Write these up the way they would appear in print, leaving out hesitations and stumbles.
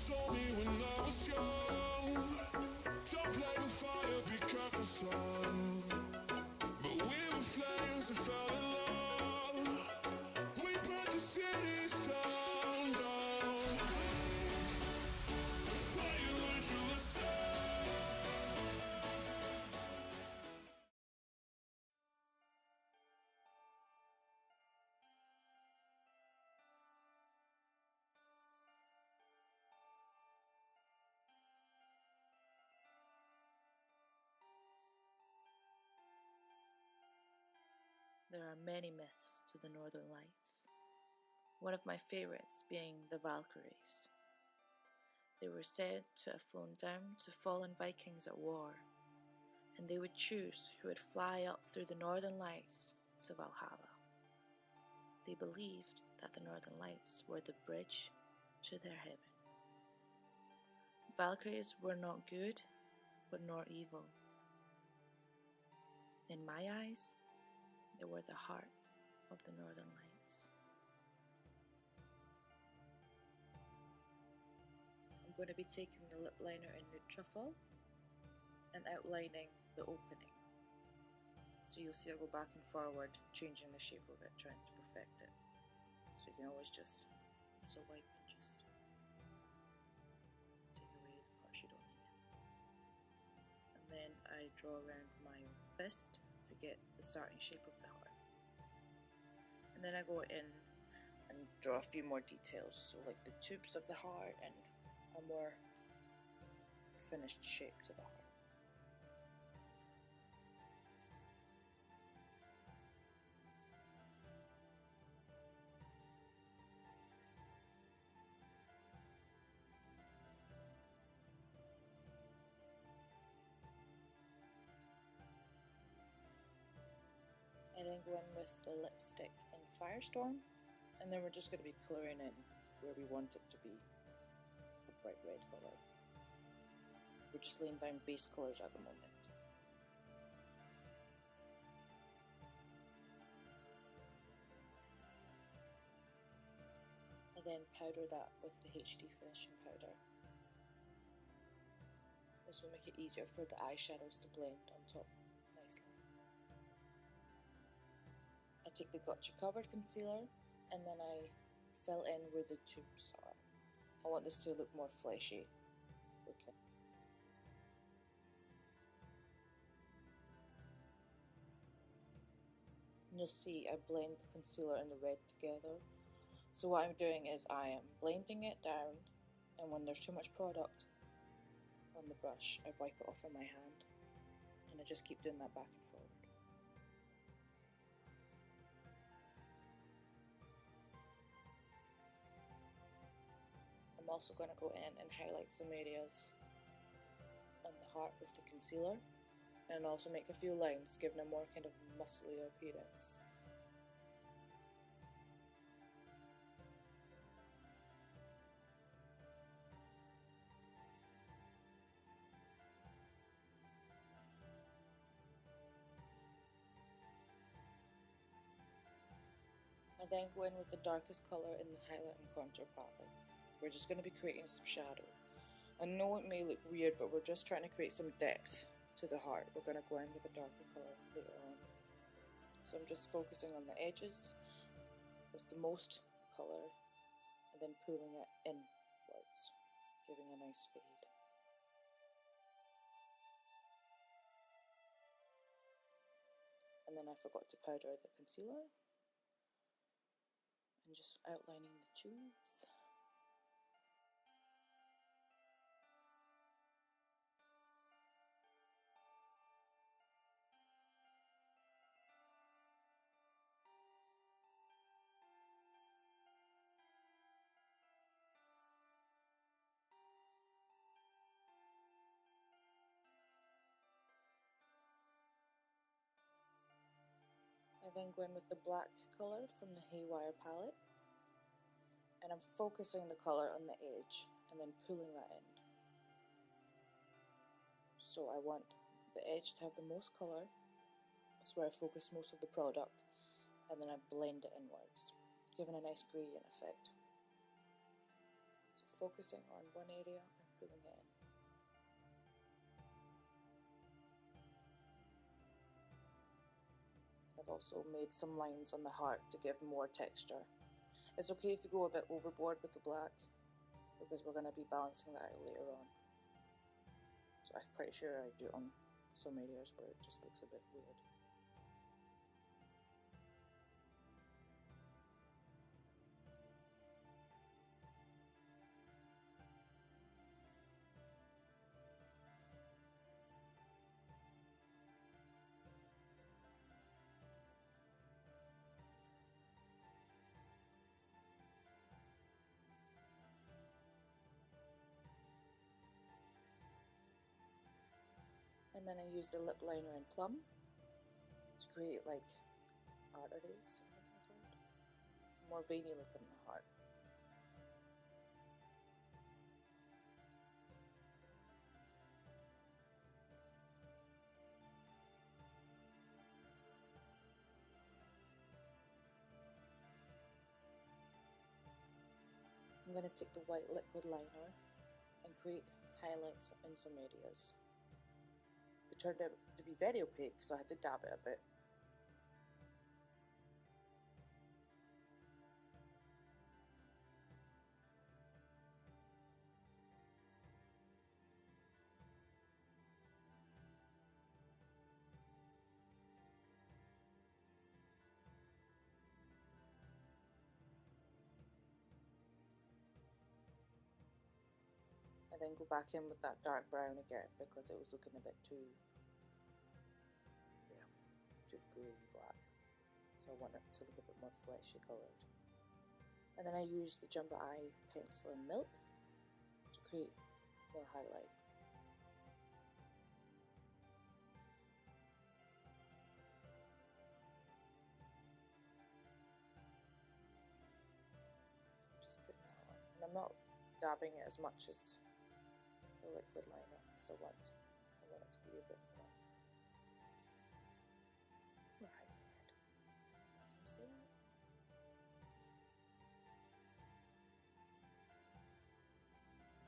told me when I was young, don't play with fire, be careful, son. But we were flames and fell in love. We burned the cities down, down. Fire learned you listen. There are many myths to the Northern Lights, one of my favorites being the Valkyries. They were said to have flown down to fallen Vikings at war, and they would choose who would fly up through the Northern Lights to Valhalla. They believed that the Northern Lights were the bridge to their heaven. Valkyries were not good, but nor evil. In my eyes, they were the heart of the Northern Lights. I'm going to be taking the lip liner in NUDE Truffle and outlining the opening. So you'll see I go back and forward, changing the shape of it, trying to perfect it. So you can always just use a wipe and just take away the parts you don't need. And then I draw around my fist to get the starting shape of the heart. And then I go in and draw a few more details, so like the tubes of the heart and a more finished shape to the heart. I then go in with the lipstick in Firestorm, and then we're just going to be colouring in where we want it to be a bright red colour. We're just laying down base colours at the moment. I then powder that with the HD finishing powder. This will make it easier for the eyeshadows to blend on top nicely. I take the Gotcha Covered Concealer and then I fill in where the tubes are. I want this to look more fleshy looking. And you'll see I blend the concealer and the red together. So what I'm doing is I am blending it down, and when there's too much product on the brush, I wipe it off on my hand. And I just keep doing that back and forward. I'm also going to go in and highlight some areas on the heart with the concealer, and also make a few lines, giving a more kind of muscly appearance. I then go in with the darkest colour in the highlight and contour palette. We're just going to be creating some shadow. I know it may look weird, but we're just trying to create some depth to the heart. We're going to go in with a darker colour later on. So I'm just focusing on the edges with the most colour and then pulling it inwards, giving a nice fade. And then I forgot to powder the concealer and just outlining the tubes. I then go in with the black colour from the Haywire palette, and I'm focusing the colour on the edge and then pulling that in. So I want the edge to have the most colour, that's where I focus most of the product, and then I blend it inwards, giving a nice gradient effect. So focusing on one area and pulling it in. I've also made some lines on the heart to give more texture. It's okay if you go a bit overboard with the black, because we're going to be balancing that out later on. So I'm pretty sure I do it on some areas where it just looks a bit weird. And then I use the lip liner in PLUM to create like arteries, I think they're called. More veiny look in the heart. I'm going to take the white liquid liner and create highlights in some areas. It turned out to be very opaque, so I had to dab it a bit. And then go back in with that dark brown again because it was looking a bit too grey black. So I want it to look a bit more fleshy coloured. And then I use the Jumbo Eye pencil in Milk to create more highlight. So just putting that on. And I'm not dabbing it as much as the liquid liner because I want it to be a bit more highlighted. Can you see that?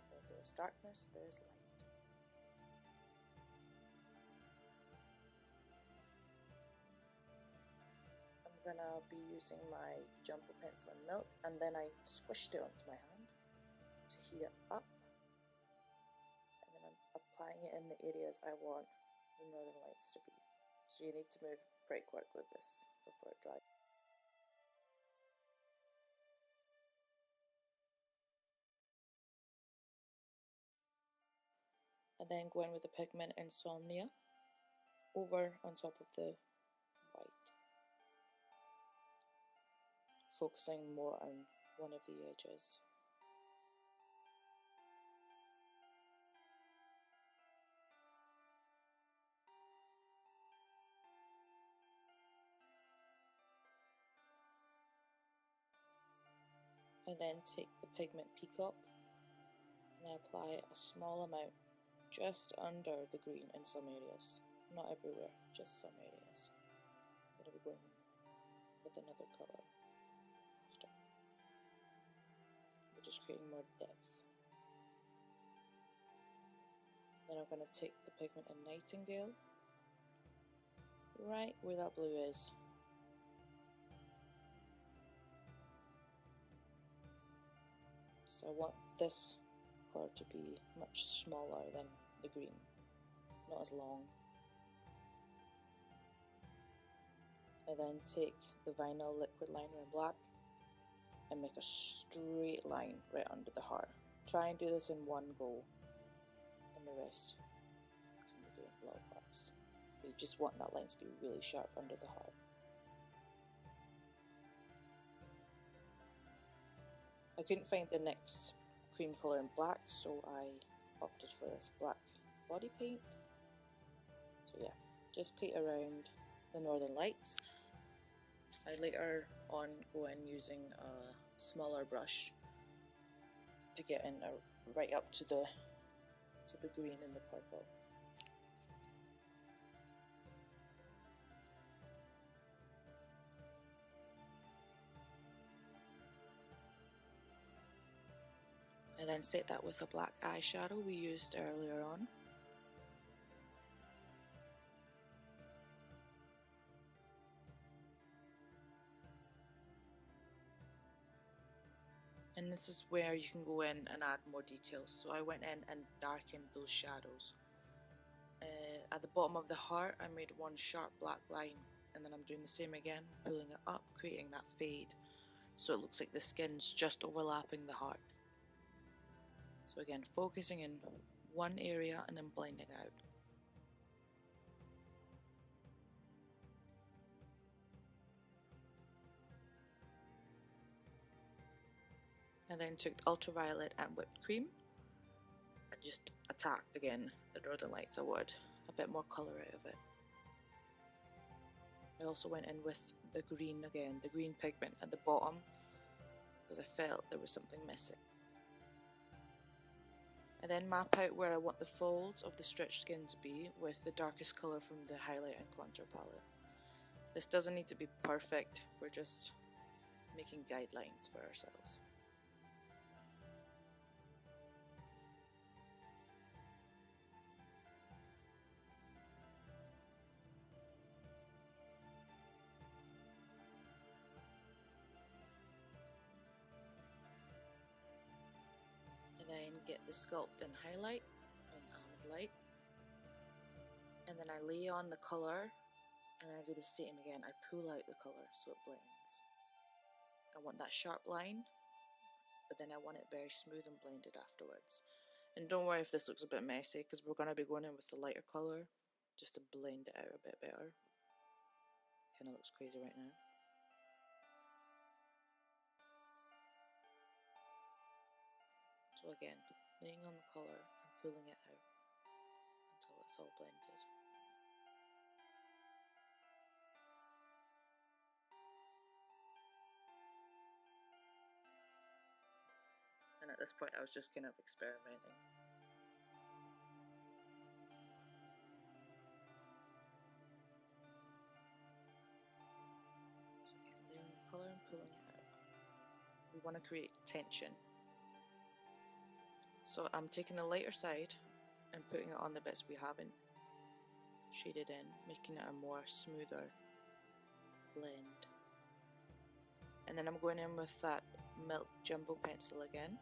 Where there's darkness, there's light. I'm gonna be using my Jumbo pencil in Milk, and then I squished it onto my hand to heat it up. And then I'm applying it in the areas I want the northern lights to be. So you need to move pretty quick with this before it dries. And then go in with the pigment Insomnia over on top of the white, focusing more on one of the edges. And then take the pigment Peacock and I apply a small amount just under the green in some areas. Not everywhere, just some areas. I'm going to be going with another colour after. We're just creating more depth. Then I'm going to take the pigment in Nightingale, right where that blue is. So I want this colour to be much smaller than the green, not as long. I then take the Vinyl liquid liner in black and make a straight line right under the heart. Try and do this in one go, and the rest can you do in little parts. But you just want that line to be really sharp under the heart. I couldn't find the NYX cream colour in black, so I opted for this black body paint. So yeah, just paint around the northern lights. I later on go in using a smaller brush to get in right up to the green and the purple. I then set that with a black eyeshadow we used earlier on. And this is where you can go in and add more details. So I went in and darkened those shadows. At the bottom of the heart I made one sharp black line, and then I'm doing the same again, pulling it up, creating that fade, so it looks like the skin's just overlapping the heart. So again, focusing in one area and then blending out. And then took the ultraviolet and whipped cream and just attacked again the Northern Lights. I wanted a bit more colour out of it. I also went in with the green again, the green pigment at the bottom, because I felt there was something missing. I then map out where I want the folds of the stretched skin to be with the darkest colour from the highlight and contour palette. This doesn't need to be perfect, we're just making guidelines for ourselves. Then get the sculpt and highlight in almond light, and then I lay on the colour, and then I do the same again. I pull out the colour so it blends. I want that sharp line, but then I want it very smooth and blended afterwards. And don't worry if this looks a bit messy, because we're going to be going in with the lighter colour just to blend it out a bit better. Kind of looks crazy right now. So again, laying on the colour and pulling it out until it's all blended. And at this point I was just kind of experimenting. So again, laying on the colour and pulling it out. We want to create tension. So I'm taking the lighter side and putting it on the bits we haven't shaded in, making it a more smoother blend. And then I'm going in with that milk jumbo pencil again,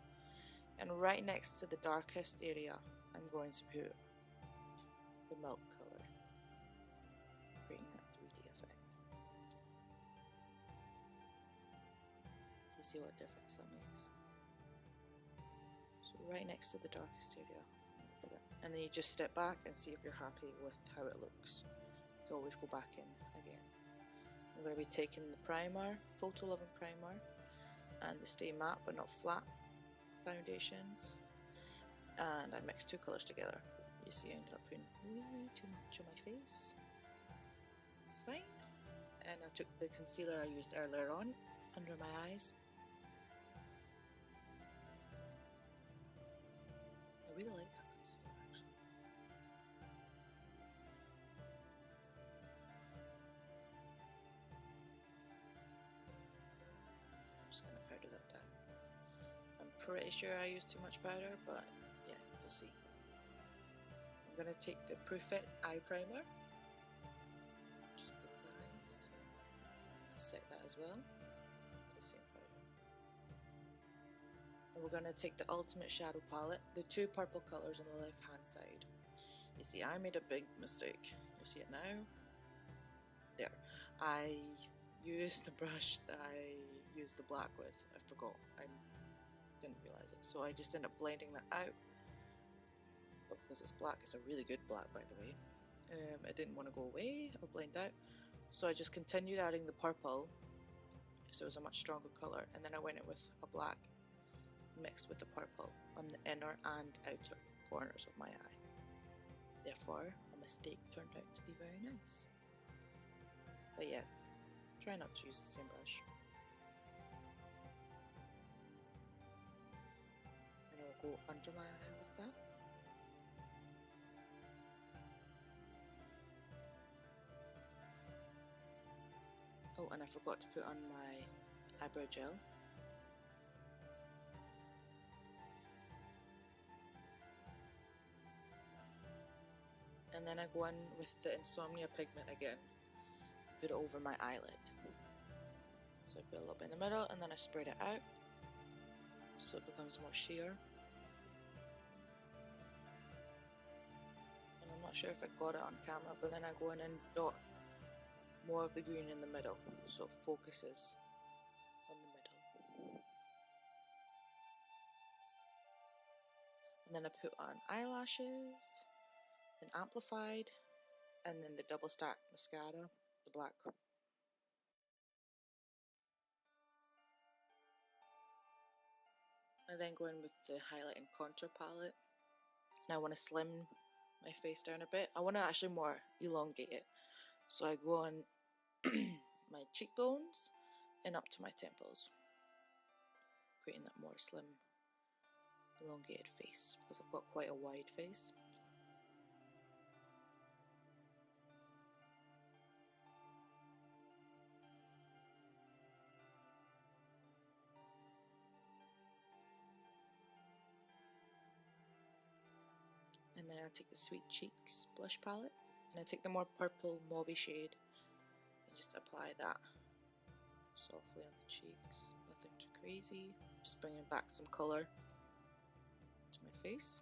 and right next to the darkest area I'm going to put the milk colour, creating that 3D effect. You see what difference that makes? So right next to the darkest area, I'm going to put it. And then you just step back and see if you're happy with how it looks. You can always go back in again. I'm going to be taking the primer, Photo Loving primer, and the Stay Matte but Not Flat foundations, and I mixed two colours together. You see I ended up putting way too much on my face. It's fine. And I took the concealer I used earlier on under my eyes. I really like that concealer actually. I'm just going to powder that down. I'm pretty sure I used too much powder, but yeah, you'll see. I'm going to take the Proof It eye primer, just both eyes, set that as well with the same powder. And we're going to take the Ultimate Shadow Palette, the two purple colours on the left hand side. You see, I made a big mistake. You see it now? There. I used the brush that I used the black with. I forgot. I didn't realise it. So I just ended up blending that out. But because it's black, it's a really good black by the way. I didn't want to go away or blend out. So I just continued adding the purple. So it was a much stronger colour. And then I went in with a black mixed with the purple on the inner and outer corners of my eye. Therefore, a mistake turned out to be very nice. But yeah, try not to use the same brush. And I'll go under my eye with that. Oh, and I forgot to put on my eyebrow gel. And then I go in with the Insomnia pigment again, put it over my eyelid. So I put a little bit in the middle and then I spread it out so it becomes more sheer. And I'm not sure if I got it on camera, but then I go in and dot more of the green in the middle so it focuses on the middle. And then I put on eyelashes, then amplified, and then the double stacked mascara, the black. I then go in with the highlight and contour palette, and I want to slim my face down a bit. I want to actually more elongate it, so I go on my cheekbones and up to my temples, creating that more slim, elongated face because I've got quite a wide face. And then I take the Sweet Cheeks blush palette and I take the more purple mauve shade and just apply that softly on the cheeks. Nothing too crazy, just bringing back some colour to my face.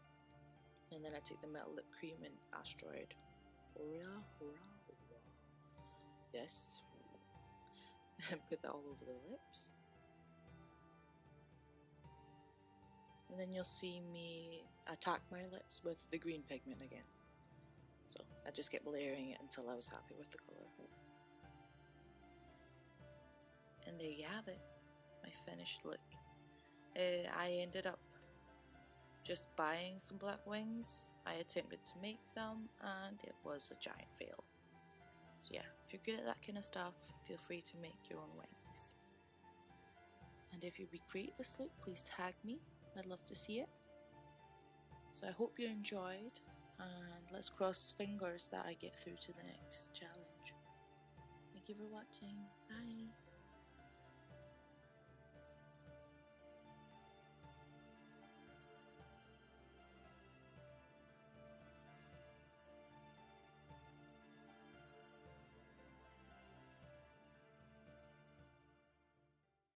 And then I take the Metal Lip Cream in Asteroid. Hurrah, hurrah, hurrah. Yes. And put that all over the lips. And then you'll see me attack my lips with the green pigment again. So I just kept layering it until I was happy with the colour. And there you have it, my finished look. I ended up just buying some black wings. I attempted to make them and it was a giant fail. So yeah, if you're good at that kind of stuff, feel free to make your own wings. And if you recreate this look, please tag me. I'd love to see it. So I hope you enjoyed, and let's cross fingers that I get through to the next challenge. Thank you for watching. Bye.